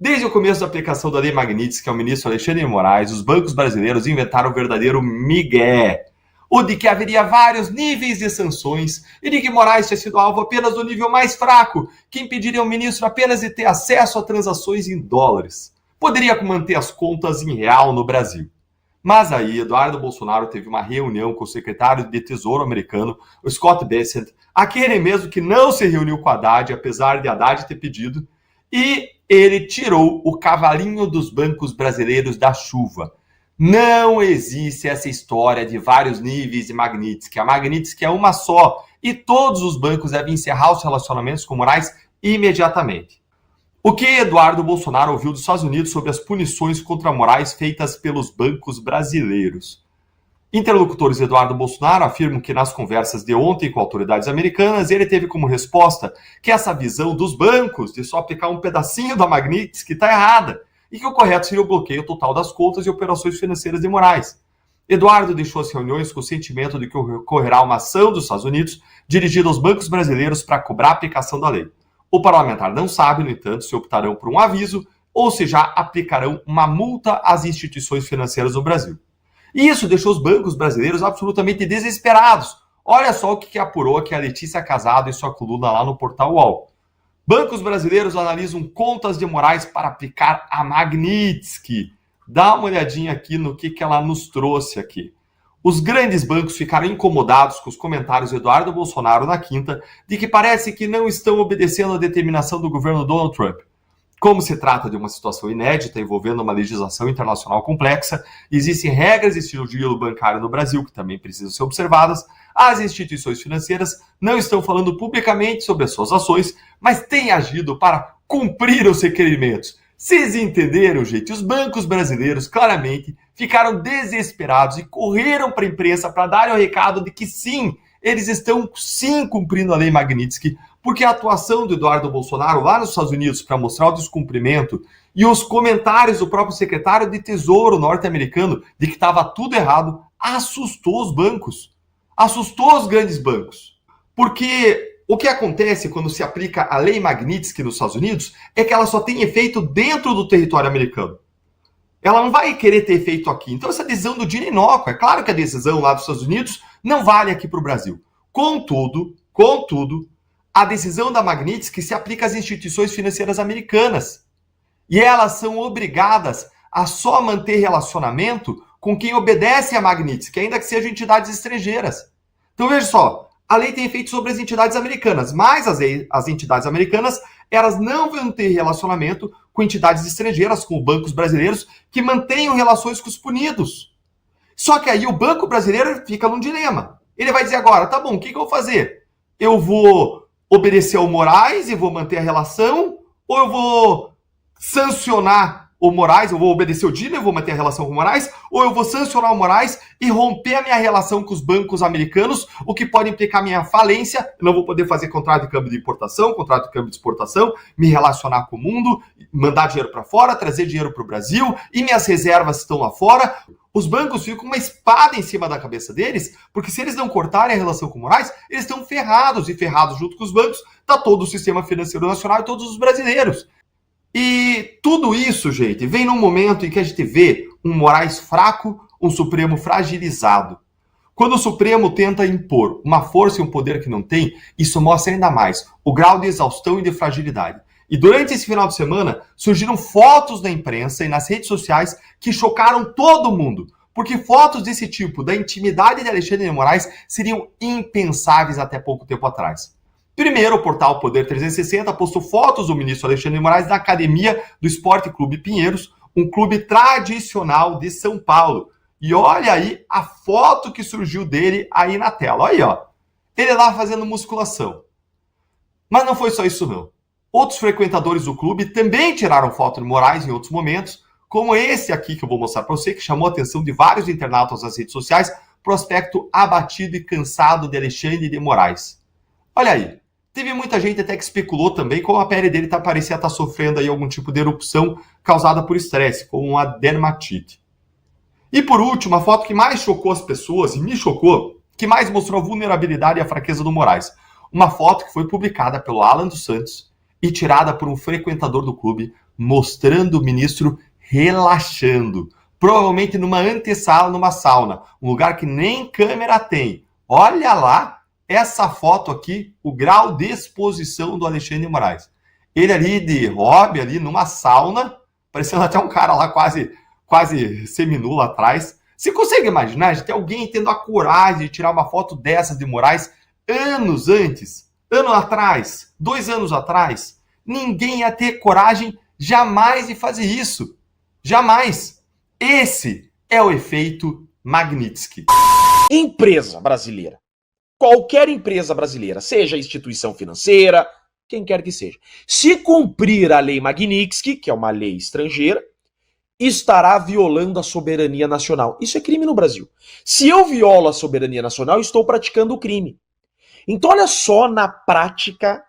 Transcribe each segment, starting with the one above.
Desde o começo da aplicação da Lei Magnitsky ao ministro Alexandre de Moraes, os bancos brasileiros inventaram o verdadeiro migué, o de que haveria vários níveis de sanções e de que Moraes tinha sido alvo apenas do nível mais fraco, que impediria o ministro apenas de ter acesso a transações em dólares. Poderia manter as contas em real no Brasil. Mas aí, Eduardo Bolsonaro teve uma reunião com o secretário de Tesouro americano, o Scott Bessent, aquele mesmo que não se reuniu com Haddad, apesar de Haddad ter pedido, e ele tirou o cavalinho dos bancos brasileiros da chuva. Não existe essa história de vários níveis de Magnitsky. A Magnitsky é uma só e todos os bancos devem encerrar os relacionamentos com Moraes imediatamente. O que Eduardo Bolsonaro ouviu dos Estados Unidos sobre as punições contra Moraes feitas pelos bancos brasileiros? Interlocutores de Eduardo Bolsonaro afirmam que nas conversas de ontem com autoridades americanas, ele teve como resposta que essa visão dos bancos de só aplicar um pedacinho da Magnitsky está errada e que o correto seria o bloqueio total das contas e operações financeiras de Moraes. Eduardo deixou as reuniões com o sentimento de que ocorrerá uma ação dos Estados Unidos dirigida aos bancos brasileiros para cobrar a aplicação da lei. O parlamentar não sabe, no entanto, se optarão por um aviso ou se já aplicarão uma multa às instituições financeiras do Brasil. E isso deixou os bancos brasileiros absolutamente desesperados. Olha só o que apurou aqui a Letícia Casado em sua coluna lá no portal UOL. Bancos brasileiros analisam contas de Moraes para aplicar a Magnitsky. Dá uma olhadinha aqui no que ela nos trouxe aqui. Os grandes bancos ficaram incomodados com os comentários de Eduardo Bolsonaro na quinta de que parece que não estão obedecendo a determinação do governo Donald Trump. Como se trata de uma situação inédita envolvendo uma legislação internacional complexa, existem regras de sigilo bancário no Brasil que também precisam ser observadas. As instituições financeiras não estão falando publicamente sobre as suas ações, mas têm agido para cumprir os requerimentos. Vocês entenderam, gente? Os bancos brasileiros claramente ficaram desesperados e correram para a imprensa para darem o recado de que sim, eles estão sim cumprindo a Lei Magnitsky, porque a atuação do Eduardo Bolsonaro lá nos Estados Unidos para mostrar o descumprimento e os comentários do próprio secretário de Tesouro norte-americano de que estava tudo errado, assustou os bancos, assustou os grandes bancos. Porque o que acontece quando se aplica a Lei Magnitsky nos Estados Unidos é que ela só tem efeito dentro do território americano. Ela não vai querer ter efeito aqui. Então essa decisão do dia é inócua. É claro que a decisão lá dos Estados Unidos não vale aqui para o Brasil. Contudo, a decisão da Magnitsky se aplica às instituições financeiras americanas. E elas são obrigadas a só manter relacionamento com quem obedece à Magnitsky, ainda que sejam entidades estrangeiras. Então veja só, a lei tem efeito sobre as entidades americanas, mas as entidades americanas, elas não vão ter relacionamento com entidades estrangeiras, com bancos brasileiros, que mantenham relações com os punidos. Só que aí o banco brasileiro fica num dilema. Ele vai dizer agora, tá bom, o que eu vou fazer? Eu vou obedecer ao Moraes e vou manter a relação, ou eu vou sancionar o Moraes, eu vou obedecer o Dino e vou manter a relação com o Moraes, ou eu vou sancionar o Moraes e romper a minha relação com os bancos americanos, o que pode implicar minha falência, eu não vou poder fazer contrato de câmbio de importação, contrato de câmbio de exportação, me relacionar com o mundo, mandar dinheiro para fora, trazer dinheiro para o Brasil, e minhas reservas estão lá fora. Os bancos ficam com uma espada em cima da cabeça deles, porque se eles não cortarem a relação com o Moraes, eles estão ferrados, e ferrados junto com os bancos, está todo o sistema financeiro nacional e todos os brasileiros. E tudo isso, gente, vem num momento em que a gente vê um Moraes fraco, um Supremo fragilizado. Quando o Supremo tenta impor uma força e um poder que não tem, isso mostra ainda mais o grau de exaustão e de fragilidade. E durante esse final de semana, surgiram fotos na imprensa e nas redes sociais que chocaram todo mundo, porque fotos desse tipo, da intimidade de Alexandre de Moraes, seriam impensáveis até pouco tempo atrás. Primeiro, o portal Poder 360 postou fotos do ministro Alexandre de Moraes na academia do Esporte Clube Pinheiros, um clube tradicional de São Paulo. E olha aí a foto que surgiu dele aí na tela. Olha aí, ó. Ele lá fazendo musculação. Mas não foi só isso, não. Outros frequentadores do clube também tiraram foto de Moraes em outros momentos, como esse aqui que eu vou mostrar para você, que chamou a atenção de vários internautas nas redes sociais, prospecto abatido e cansado de Alexandre de Moraes. Olha aí. Teve muita gente até que especulou também como a pele dele parecia estar sofrendo aí algum tipo de erupção causada por estresse, como uma dermatite. E por último, a foto que mais chocou as pessoas, e me chocou, que mais mostrou a vulnerabilidade e a fraqueza do Moraes. Uma foto que foi publicada pelo Alan dos Santos e tirada por um frequentador do clube mostrando o ministro relaxando. Provavelmente numa antessala, numa sauna. Um lugar que nem câmera tem. Olha lá essa foto aqui, o grau de exposição do Alexandre de Moraes. Ele ali de hobby, ali numa sauna, parecendo até um cara lá quase seminu atrás. Você consegue imaginar, gente, alguém tendo a coragem de tirar uma foto dessas de Moraes anos antes, ano atrás, 2 anos atrás? Ninguém ia ter coragem jamais de fazer isso. Jamais. Esse é o efeito Magnitsky. Empresa brasileira. Qualquer empresa brasileira, seja instituição financeira, quem quer que seja, se cumprir a lei Magnitsky, que é uma lei estrangeira, estará violando a soberania nacional. Isso é crime no Brasil. Se eu violo a soberania nacional, estou praticando o crime. Então olha só na prática,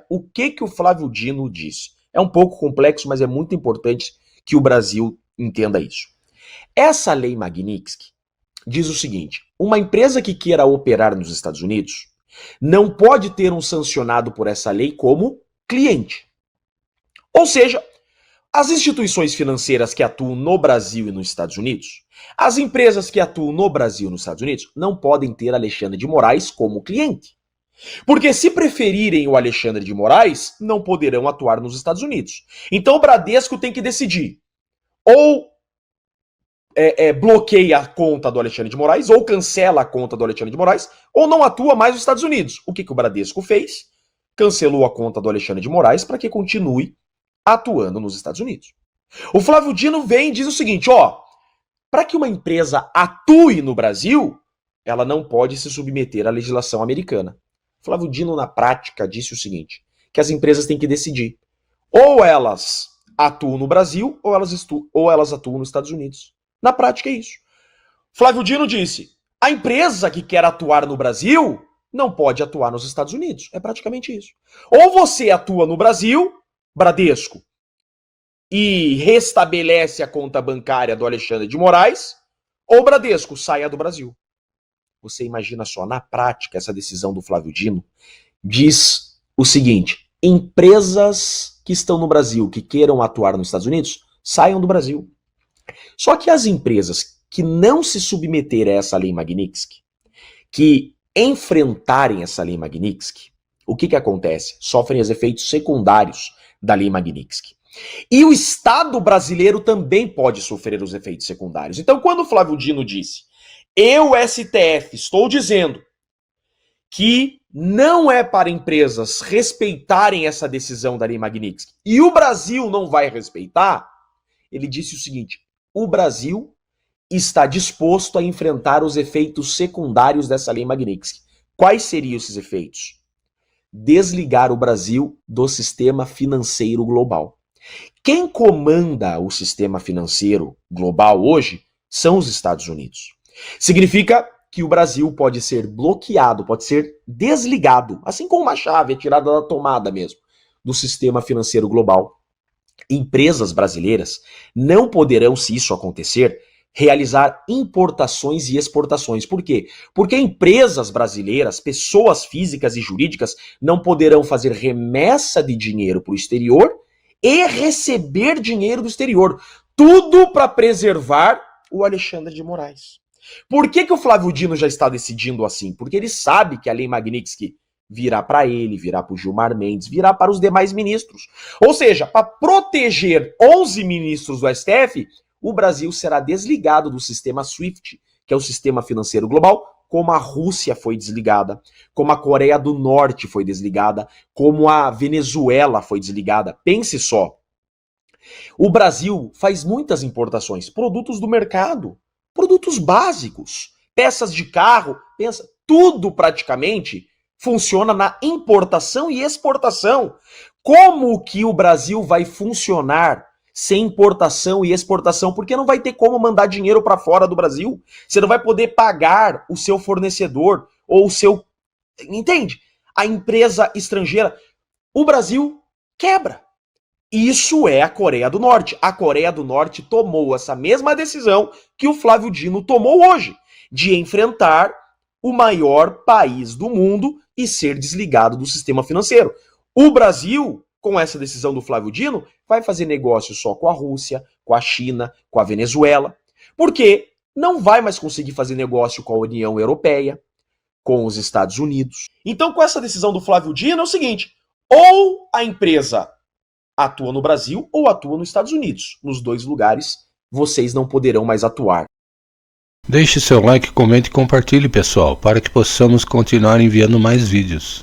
o que o Flávio Dino disse. É um pouco complexo, mas é muito importante que o Brasil entenda isso. Essa lei Magnitsky diz o seguinte: uma empresa que queira operar nos Estados Unidos não pode ter um sancionado por essa lei como cliente. Ou seja, as instituições financeiras que atuam no Brasil e nos Estados Unidos, as empresas que atuam no Brasil e nos Estados Unidos, não podem ter Alexandre de Moraes como cliente. Porque se preferirem o Alexandre de Moraes, não poderão atuar nos Estados Unidos. Então o Bradesco tem que decidir. Ou bloqueia a conta do Alexandre de Moraes, ou cancela a conta do Alexandre de Moraes, ou não atua mais nos Estados Unidos. O que o Bradesco fez? Cancelou a conta do Alexandre de Moraes para que continue atuando nos Estados Unidos. O Flávio Dino vem e diz o seguinte, para que uma empresa atue no Brasil, ela não pode se submeter à legislação americana. O Flávio Dino, na prática, disse o seguinte, que as empresas têm que decidir. Ou elas atuam no Brasil, ou elas atuam nos Estados Unidos. Na prática é isso. Flávio Dino disse, a empresa que quer atuar no Brasil não pode atuar nos Estados Unidos. É praticamente isso. Ou você atua no Brasil, Bradesco, e restabelece a conta bancária do Alexandre de Moraes, ou Bradesco saia do Brasil. Você imagina só, na prática, essa decisão do Flávio Dino diz o seguinte, empresas que estão no Brasil, que queiram atuar nos Estados Unidos, saiam do Brasil. Só que as empresas que não se submeterem a essa lei Magnitsky, que enfrentarem essa lei Magnitsky, o que acontece? Sofrem os efeitos secundários da lei Magnitsky. E o Estado brasileiro também pode sofrer os efeitos secundários. Então, quando o Flávio Dino disse, eu, STF, estou dizendo que não é para empresas respeitarem essa decisão da lei Magnitsky e o Brasil não vai respeitar, ele disse o seguinte, o Brasil está disposto a enfrentar os efeitos secundários dessa lei Magnitsky. Quais seriam esses efeitos? Desligar o Brasil do sistema financeiro global. Quem comanda o sistema financeiro global hoje são os Estados Unidos. Significa que o Brasil pode ser bloqueado, pode ser desligado, assim como uma chave tirada da tomada mesmo, do sistema financeiro global. Empresas brasileiras não poderão, se isso acontecer, realizar importações e exportações. Por quê? Porque empresas brasileiras, pessoas físicas e jurídicas, não poderão fazer remessa de dinheiro para o exterior e receber dinheiro do exterior. Tudo para preservar o Alexandre de Moraes. Por que o Flávio Dino já está decidindo assim? Porque ele sabe que a lei Magnitsky virá para ele, virá para o Gilmar Mendes, virá para os demais ministros. Ou seja, para proteger 11 ministros do STF, o Brasil será desligado do sistema SWIFT, que é o sistema financeiro global, como a Rússia foi desligada, como a Coreia do Norte foi desligada, como a Venezuela foi desligada. Pense só. O Brasil faz muitas importações, produtos do mercado, produtos básicos, peças de carro, tudo praticamente funciona na importação e exportação. Como que o Brasil vai funcionar sem importação e exportação? Porque não vai ter como mandar dinheiro para fora do Brasil. Você não vai poder pagar o seu fornecedor ou o seu... Entende? A empresa estrangeira. O Brasil quebra. Isso é a Coreia do Norte. A Coreia do Norte tomou essa mesma decisão que o Flávio Dino tomou hoje, de enfrentar o maior país do mundo e ser desligado do sistema financeiro. O Brasil com essa decisão do Flávio Dino, vai fazer negócio só com a Rússia, com a China, com a Venezuela, porque não vai mais conseguir fazer negócio com a União Europeia, com os Estados Unidos. Então, com essa decisão do Flávio Dino, é o seguinte, ou a empresa atua no Brasil ou atua nos Estados Unidos. Nos dois lugares, vocês não poderão mais atuar. Deixe seu like, comente e compartilhe, pessoal, para que possamos continuar enviando mais vídeos.